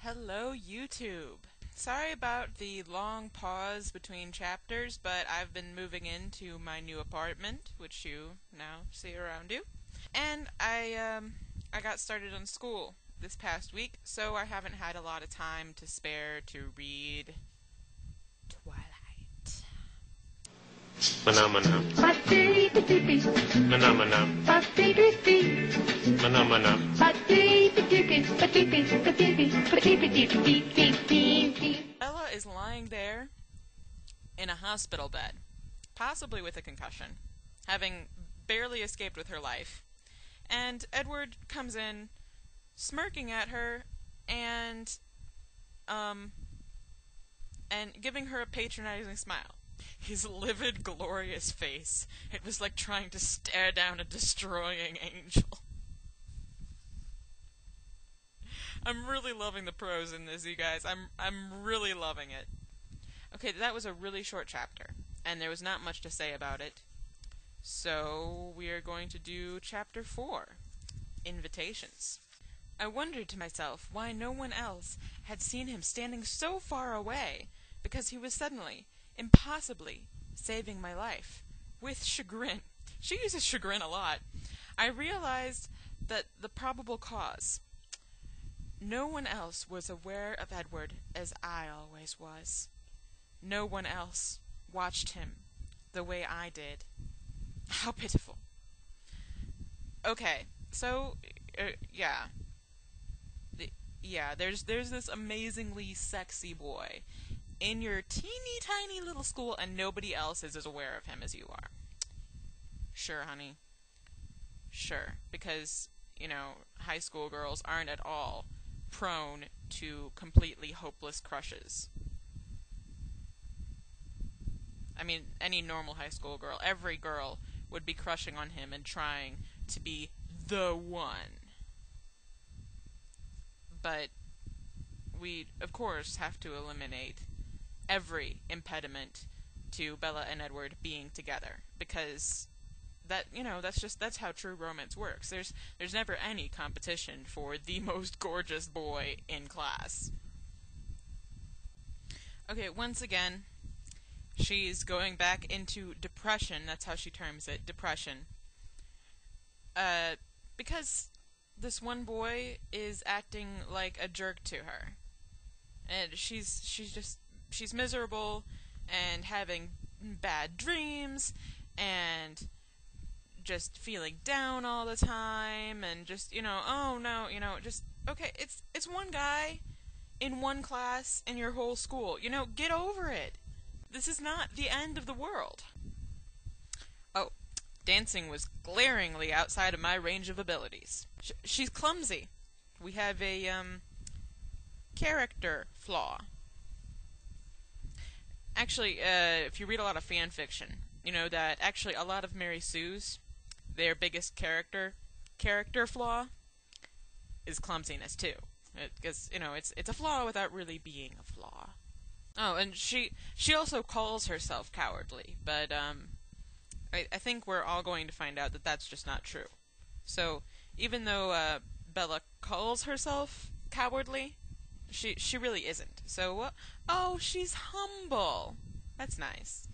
Hello, YouTube. Sorry about the long pause between chapters, but I've been moving into my new apartment, which you now see around you. And I got started on school this past week, so I haven't had a lot of time to spare to read Twilight. Mana mana. Mana mana. Mana mana. Ella is lying there in a hospital bed, possibly with a concussion, having barely escaped with her life. And Edward comes in, smirking at her, and giving her a patronizing smile. His livid, glorious face. It was like trying to stare down a destroying angel. I'm really loving the prose in this, you guys. I'm really loving it. Okay, that was a really short chapter, and there was not much to say about it. So, we are going to do Chapter 4, Invitations. I wondered to myself why no one else had seen him standing so far away, because he was suddenly, impossibly, saving my life. With chagrin. She uses chagrin a lot. I realized that the probable cause. No one else was aware of Edward as I always was. No one else watched him the way I did. How pitiful. Okay, so, there's this amazingly sexy boy in your teeny tiny little school, and nobody else is as aware of him as you are. Sure, honey. Sure, because, high school girls aren't at all prone to completely hopeless crushes. I mean, any normal high school girl, every girl would be crushing on him and trying to be the one. But we, of course, have to eliminate every impediment to Bella and Edward being together, because that's how true romance works. There's never any competition for the most gorgeous boy in class. Okay, once again, she's going back into depression. That's how she terms it, depression. Because this one boy is acting like a jerk to her. And she's miserable and having bad dreams and just feeling down all the time and just, oh no, okay, it's one guy in one class in your whole school. Get over it. This is not the end of the world. Oh, dancing was glaringly outside of my range of abilities. She's clumsy. We have a, character flaw. Actually, if you read a lot of fan fiction, you know that actually a lot of Mary Sue's, their biggest character flaw is clumsiness too. Because, it's a flaw without really being a flaw. Oh, and she also calls herself cowardly, but, I think we're all going to find out that that's just not true. So, even though, Bella calls herself cowardly, she really isn't. So, oh, she's humble. That's nice.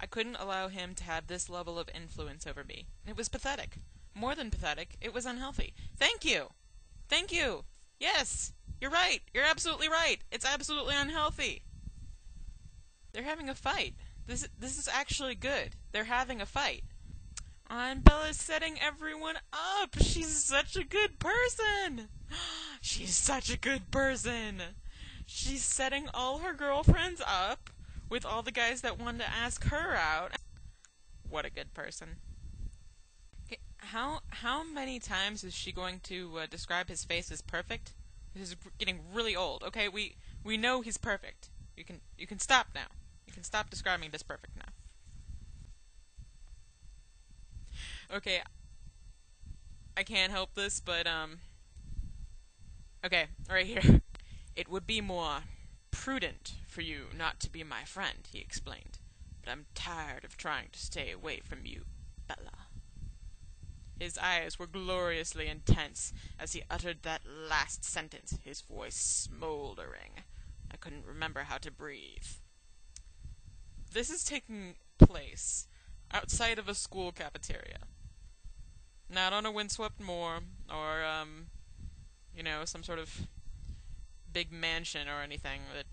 I couldn't allow him to have this level of influence over me. It was pathetic. More than pathetic, it was unhealthy. Thank you! Thank you! Yes! You're right! You're absolutely right! It's absolutely unhealthy! They're having a fight. This is actually good. They're having a fight. And Bella's setting everyone up! She's such a good person! She's such a good person! She's setting all her girlfriends up with all the guys that wanted to ask her out. What a good person. Okay, how many times is she going to describe his face as perfect? This is getting really old. Okay, we know he's perfect. You can stop now. You can stop describing this perfect now. Okay, I can't help this, but okay, right here. It would be more prudent for you not to be my friend, he explained. But I'm tired of trying to stay away from you, Bella. His eyes were gloriously intense as he uttered that last sentence, his voice smoldering. I couldn't remember how to breathe. This is taking place outside of a school cafeteria. Not on a windswept moor, or, some sort of big mansion or anything, but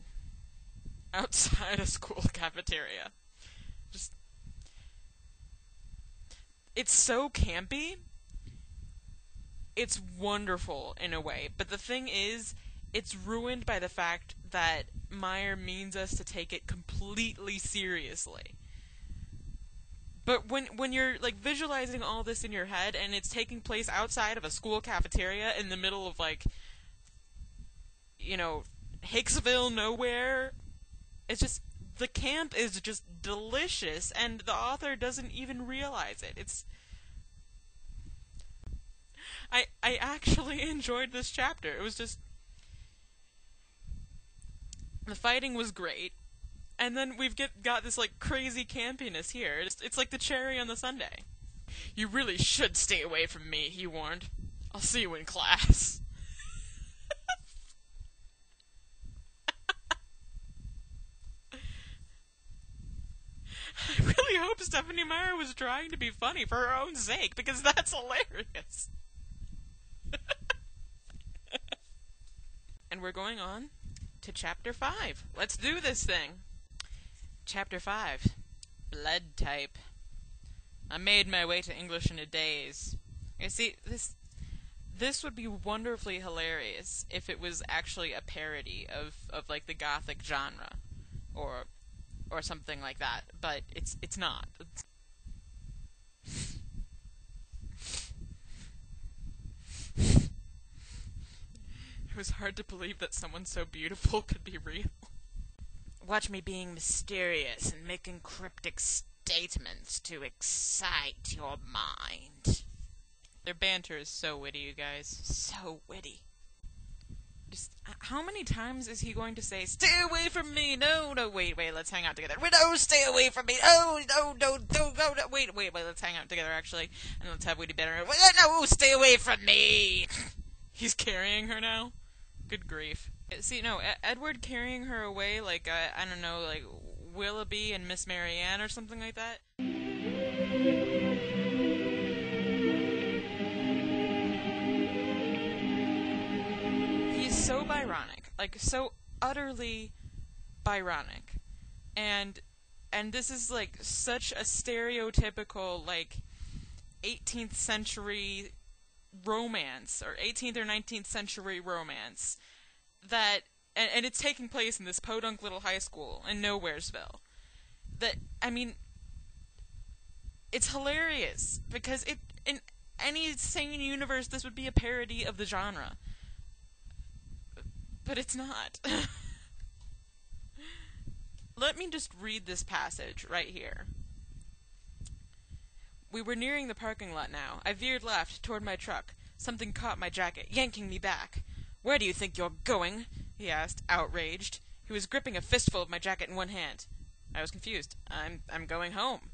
outside a school cafeteria. Just... It's so campy. It's wonderful in a way, but the thing is, it's ruined by the fact that Meyer means us to take it completely seriously. But when you're, like, visualizing all this in your head, and it's taking place outside of a school cafeteria in the middle of, like, Hicksville nowhere, it's just, the camp is just delicious, and the author doesn't even realize it. I actually enjoyed this chapter. It was just... The fighting was great. And then we've got this, like, crazy campiness here. It's like the cherry on the sundae. You really should stay away from me, he warned. I'll see you in class. I really hope Stephanie Meyer was trying to be funny for her own sake, because that's hilarious. And we're going on to Chapter 5. Let's do this thing. Chapter 5. Blood type. I made my way to English in a daze. You see, this would be wonderfully hilarious if it was actually a parody of like the gothic genre, or something like that. But it's not. It was hard to believe that someone so beautiful could be real. Watch me being mysterious and making cryptic statements to excite your mind. Their banter is so witty, you guys. So witty. Just, how many times is he going to say, "Stay away from me! No, wait, let's hang out together. No, stay away from me! Oh, no, wait, let's hang out together, actually. And let's have witty banter. No, stay away from me!" He's carrying her now? Good grief. See, no, Edward carrying her away like, I don't know, like Willoughby and Miss Marianne or something like that. He's so Byronic. Like, so utterly Byronic. And this is, like, such a stereotypical, like, 18th century romance, or 18th or 19th century romance, that, and it's taking place in this podunk little high school in Nowheresville, that, I mean, it's hilarious, because in any sane universe, this would be a parody of the genre. But it's not. Let me just read this passage right here. We were nearing the parking lot now. I veered left, toward my truck. Something caught my jacket, yanking me back. "Where do you think you're going?" he asked, outraged. He was gripping a fistful of my jacket in one hand. I was confused. I'm going home."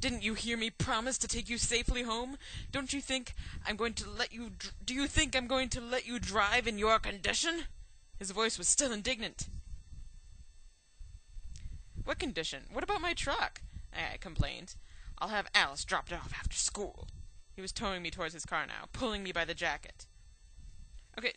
"Didn't you hear me promise to take you safely home? Don't you think I'm going to let you... Do you think I'm going to let you drive in your condition?" His voice was still indignant. "What condition? What about my truck?" I complained. "I'll have Alice dropped off after school." He was towing me towards his car now, pulling me by the jacket. Okay,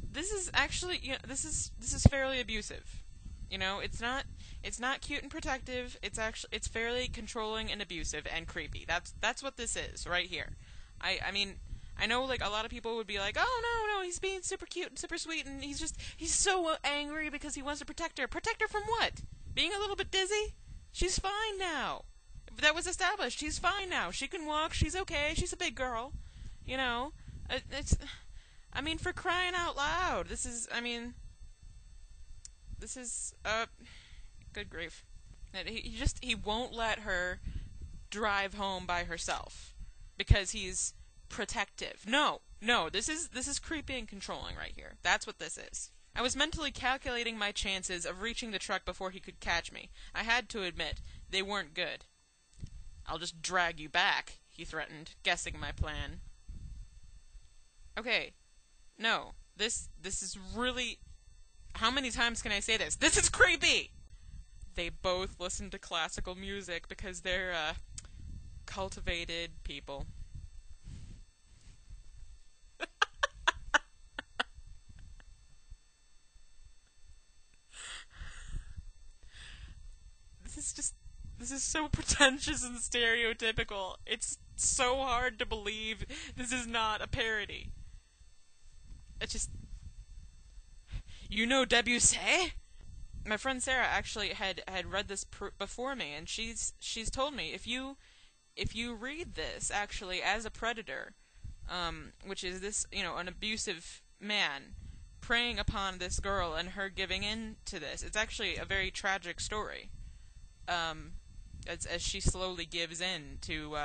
this is actually, this is fairly abusive. It's not cute and protective. It's fairly controlling and abusive and creepy. That's what this is right here. I mean, I know, like, a lot of people would be like, "Oh, no, he's being super cute and super sweet, and he's so angry because he wants to protect her." Protect her from what? Being a little bit dizzy? She's fine now. That was established. She's fine now. She can walk. She's okay. She's a big girl. I mean, for crying out loud. This is, good grief. He won't let her drive home by herself because he's protective. No, this is creepy and controlling right here. That's what this is. I was mentally calculating my chances of reaching the truck before he could catch me. I had to admit, they weren't good. "I'll just drag you back," he threatened, guessing my plan. Okay, no, this is really... How many times can I say this? This is creepy! They both listen to classical music because they're, cultivated people. This is so pretentious and stereotypical. It's so hard to believe this is not a parody. It just... You know Debussy? My friend Sarah actually had read this before me, and she's told me if you read this actually as a predator, which is this, an abusive man preying upon this girl and her giving in to this, it's actually a very tragic story. As she slowly gives in to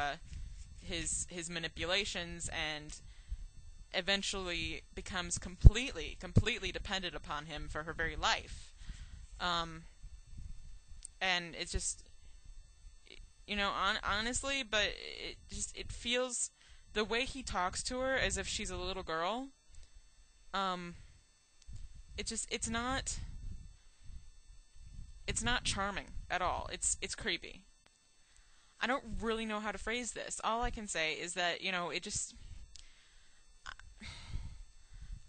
his manipulations and eventually becomes completely dependent upon him for her very life. And it's just, honestly, but it feels, the way he talks to her as if she's a little girl, it's not charming at all. It's creepy. I don't really know how to phrase this. All I can say is that, it just...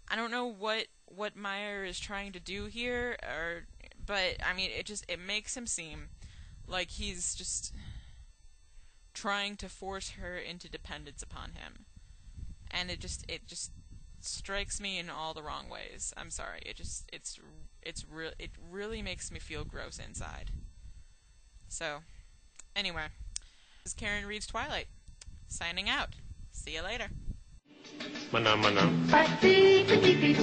I don't know what Meyer is trying to do here, but, I mean, it makes him seem like he's just trying to force her into dependence upon him. And it just strikes me in all the wrong ways. I'm sorry. It really makes me feel gross inside. So, anyway, this is Karen Reads Twilight, signing out. See you later. Mana mana. Mana mana.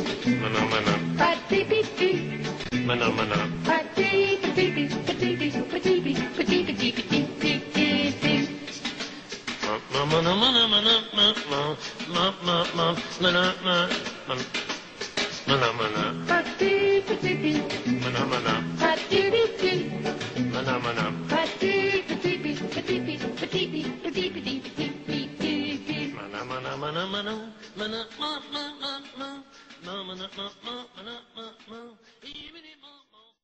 Mana mana. Mana mana mana mana mana